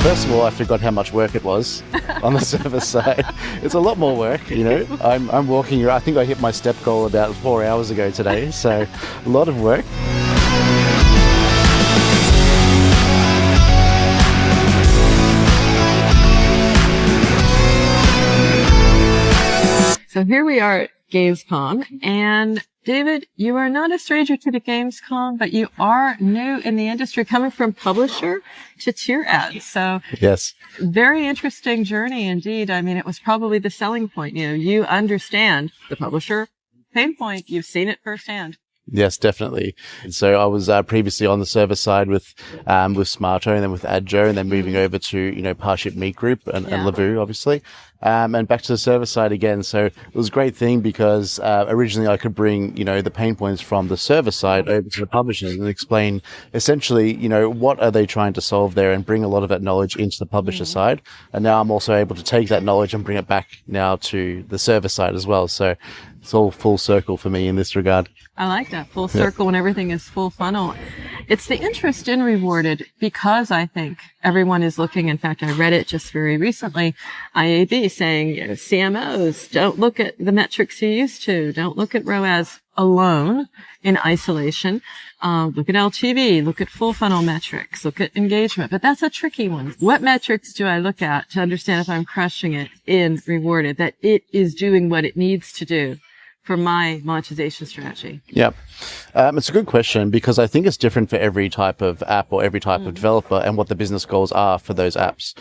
First of all, I forgot how much work it was on the server side. It's a lot more work, I'm walking. I think I hit my step goal about 4 hours ago today, so a lot of work. So here we are at Gamescom, and David, you are not a stranger to the Gamescom, but you are new in the industry, coming from publisher to TyrAds. So yes, very interesting journey indeed. I mean, it was probably the selling point. You understand the publisher pain point. You've seen it firsthand. Yes, definitely. So I was previously on the server side with Smarto and then with Adjo, and then moving over to, Parship Meat Group and Lavu, obviously. And back to the server side again. So it was a great thing because originally I could bring, the pain points from the server side over to the publishers and explain essentially, what are they trying to solve there and bring a lot of that knowledge into the publisher side. And now I'm also able to take that knowledge and bring it back now to the server side as well. So it's all full circle for me in this regard. I like that. Full circle when everything is full funnel. It's the interest in Rewarded because I think everyone is looking. In fact, I read it just very recently. IAB saying, CMOs, don't look at the metrics you used to. Don't look at ROAS alone in isolation. Look at LTV, look at full funnel metrics, look at engagement. But that's a tricky one. What metrics do I look at to understand if I'm crushing it in Rewarded, that it is doing what it needs to do for my monetization strategy? Yeah. It's a good question because I think it's different for every type of app or every type of developer and what the business goals are for those apps.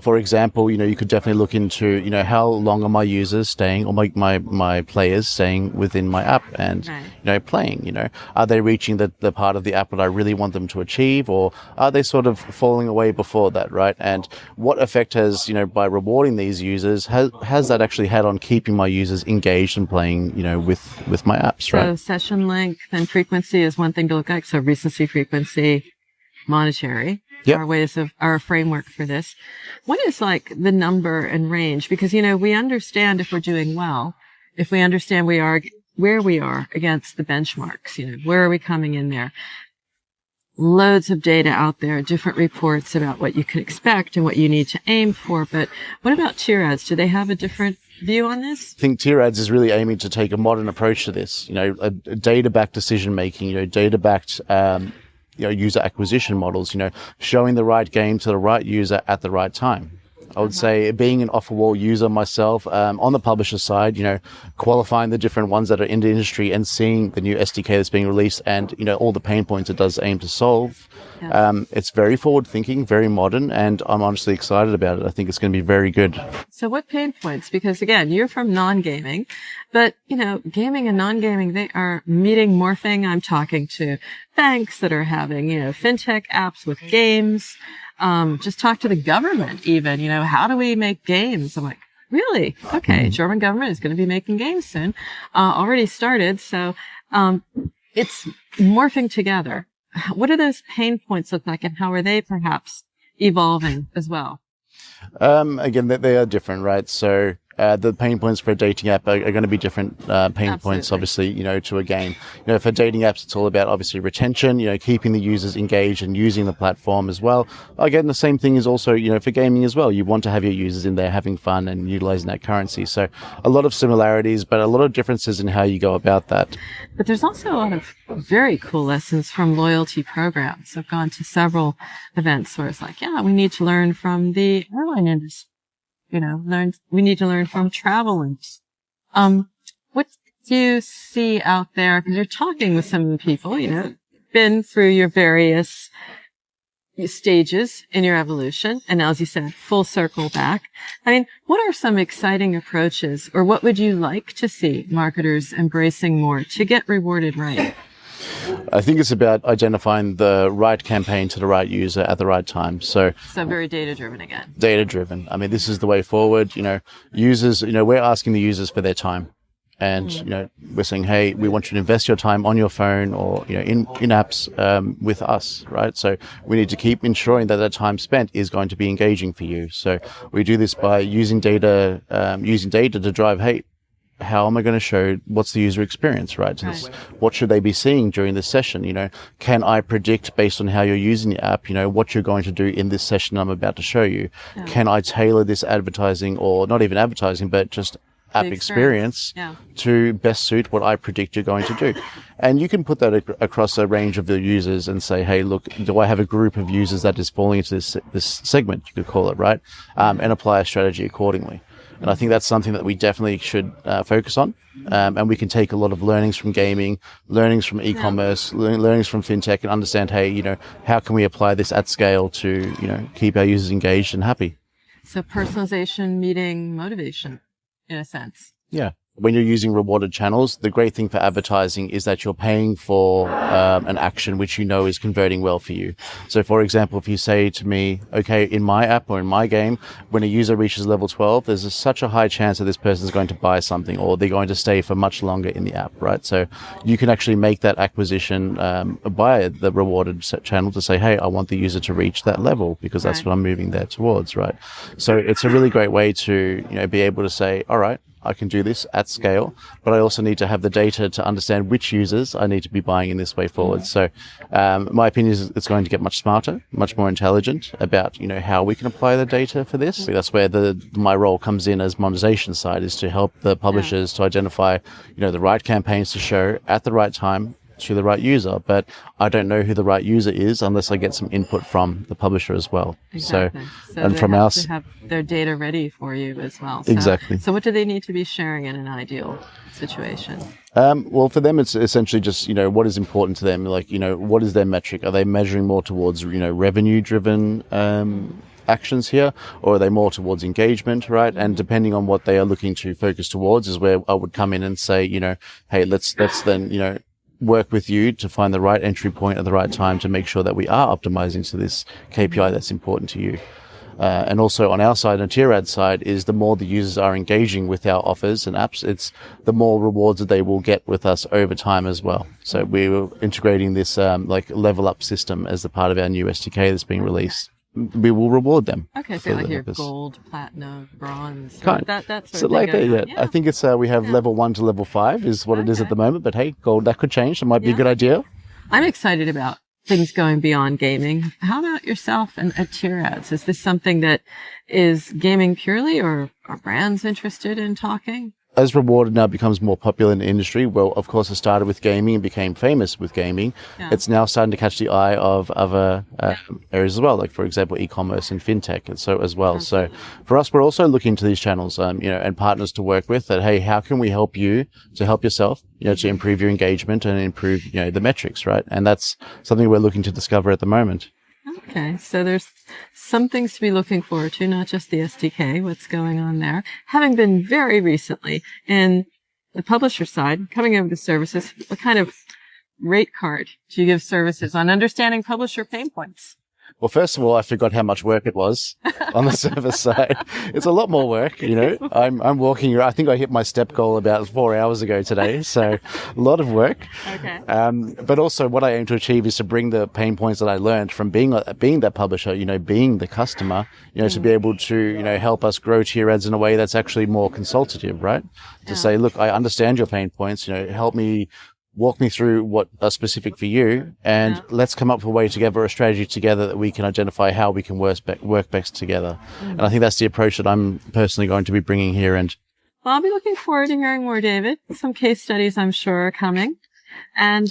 For example, you could definitely look into, how long are my users staying or my players staying within my app and, playing, are they reaching the part of the app that I really want them to achieve, or are they sort of falling away before that, right? And what effect has, by rewarding these users, has that actually had on keeping my users engaged and playing, with my apps, right? So session length and frequency is one thing to look at. So recency, frequency, monetary are a framework for this. What is like the number and range? Because, we understand if we're doing well, if we understand where we are against the benchmarks, where are we coming in there? Loads of data out there, different reports about what you can expect and what you need to aim for. But what about TyrAds? Do they have a different view on this? I think TyrAds is really aiming to take a modern approach to this, a data-backed decision-making, data-backed, user acquisition models, showing the right game to the right user at the right time. I would say being an off-the-wall user myself, on the publisher side, qualifying the different ones that are in the industry and seeing the new SDK that's being released and, all the pain points it does aim to solve. Yeah. It's very forward-thinking, very modern, and I'm honestly excited about it. I think it's going to be very good. So what pain points? Because again, you're from non-gaming, but, gaming and non-gaming, they are meeting, morphing. I'm talking to banks that are having, FinTech apps with games. Just talk to the government even, how do we make games? I'm like, really? Okay. German government is going to be making games soon. Already started. So, it's morphing together. What do those pain points look like and how are they perhaps evolving as well? Again, they are different, right? So, the pain points for a dating app are going to be different pain points, obviously, to a game. For dating apps, it's all about obviously retention, keeping the users engaged and using the platform as well. Again, the same thing is also, for gaming as well. You want to have your users in there having fun and utilizing that currency. So a lot of similarities, but a lot of differences in how you go about that. But there's also a lot of very cool lessons from loyalty programs. I've gone to several events where it's like, we need to learn from the airline industry. We need to learn from travelers. What do you see out there? Because you're talking with some of the people, been through your various stages in your evolution. And as you said, full circle back. I mean, what are some exciting approaches or what would you like to see marketers embracing more to get rewarded right? I think it's about identifying the right campaign to the right user at the right time. So very data-driven again. Data-driven. I mean, this is the way forward. Users, we're asking the users for their time. And, we're saying, hey, we want you to invest your time on your phone or, in apps, with us, right? So we need to keep ensuring that that time spent is going to be engaging for you. So we do this by using data to drive, hey, how am I going to show what's the user experience, right? So what should they be seeing during this session? Can I predict based on how you're using the app, what you're going to do in this session I'm about to show you? Yeah. Can I tailor this advertising, or not even advertising, but just app experience to best suit what I predict you're going to do? And you can put that across a range of the users and say, hey, look, do I have a group of users that is falling into this segment, you could call it, right? And apply a strategy accordingly. And I think that's something that we definitely should focus on. And we can take a lot of learnings from gaming, learnings from e-commerce, learnings from FinTech, and understand, hey, how can we apply this at scale to, keep our users engaged and happy? So personalization meeting motivation, in a sense. Yeah. When you're using rewarded channels, the great thing for advertising is that you're paying for an action which is converting well for you. So, for example, if you say to me, okay, in my app or in my game, when a user reaches level 12, there's such a high chance that this person is going to buy something, or they're going to stay for much longer in the app, right? So you can actually make that acquisition by the rewarded channel to say, hey, I want the user to reach that level because that's what I'm moving there towards, right? So it's a really great way to be able to say, all right, I can do this at scale, but I also need to have the data to understand which users I need to be buying in this way forward. So, my opinion is it's going to get much smarter, much more intelligent about, how we can apply the data for this. That's where my role comes in as monetization side, is to help the publishers to identify, the right campaigns to show at the right time to the right user, but I don't know who the right user is unless I get some input from the publisher as well. Exactly. So and from us, to have their data ready for you as well. Exactly. So what do they need to be sharing in an ideal situation? Well, for them, it's essentially just, what is important to them. Like, what is their metric? Are they measuring more towards, revenue driven, actions here, or are they more towards engagement, right? And depending on what they are looking to focus towards is where I would come in and say, hey, let's then, work with you to find the right entry point at the right time to make sure that we are optimizing to this KPI that's important to you. And also on our side, on TyrAds side, is the more the users are engaging with our offers and apps, it's the more rewards that they will get with us over time as well. So we're integrating this level up system as a part of our new SDK that's being released. We will reward them. Okay, so like your gold, platinum, bronze. That's so like that, yeah. I think it's we have level 1 to level 5 is what it is at the moment. But hey, gold, that could change. That might be a good idea. I'm excited about things going beyond gaming. How about yourself and at TyrAds? Is this something that is gaming purely, or are brands interested in talking? As rewarded now becomes more popular in the industry, well, of course, it started with gaming and became famous with gaming. Yeah. It's now starting to catch the eye of other areas as well, like, for example, e-commerce and FinTech and so as well. Absolutely. So for us, we're also looking to these channels, and partners to work with that, hey, how can we help you to help yourself, to improve your engagement and improve, the metrics, right? And that's something we're looking to discover at the moment. Okay, so there's some things to be looking forward to, not just the SDK, what's going on there. Having been very recently in the publisher side, coming over to services, what kind of rate card do you give services on understanding publisher pain points? Well, first of all, I forgot how much work it was on the service side. It's a lot more work, I'm walking. I think I hit my step goal about 4 hours ago today. So a lot of work. Okay. But also what I aim to achieve is to bring the pain points that I learned from being that publisher, being the customer, to be able to, help us grow TyrAds in a way that's actually more consultative, right? To say, look, I understand your pain points, help me. Walk me through what are specific for you, and let's come up with a way together, a strategy together that we can identify how we can work best together. And I think that's the approach that I'm personally going to be bringing here. And well, I'll be looking forward to hearing more, David. Some case studies, I'm sure, are coming. And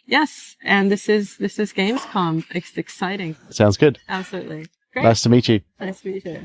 yes, and this is Gamescom. It's exciting. Sounds good. Absolutely. Great. Nice to meet you. Nice to meet you.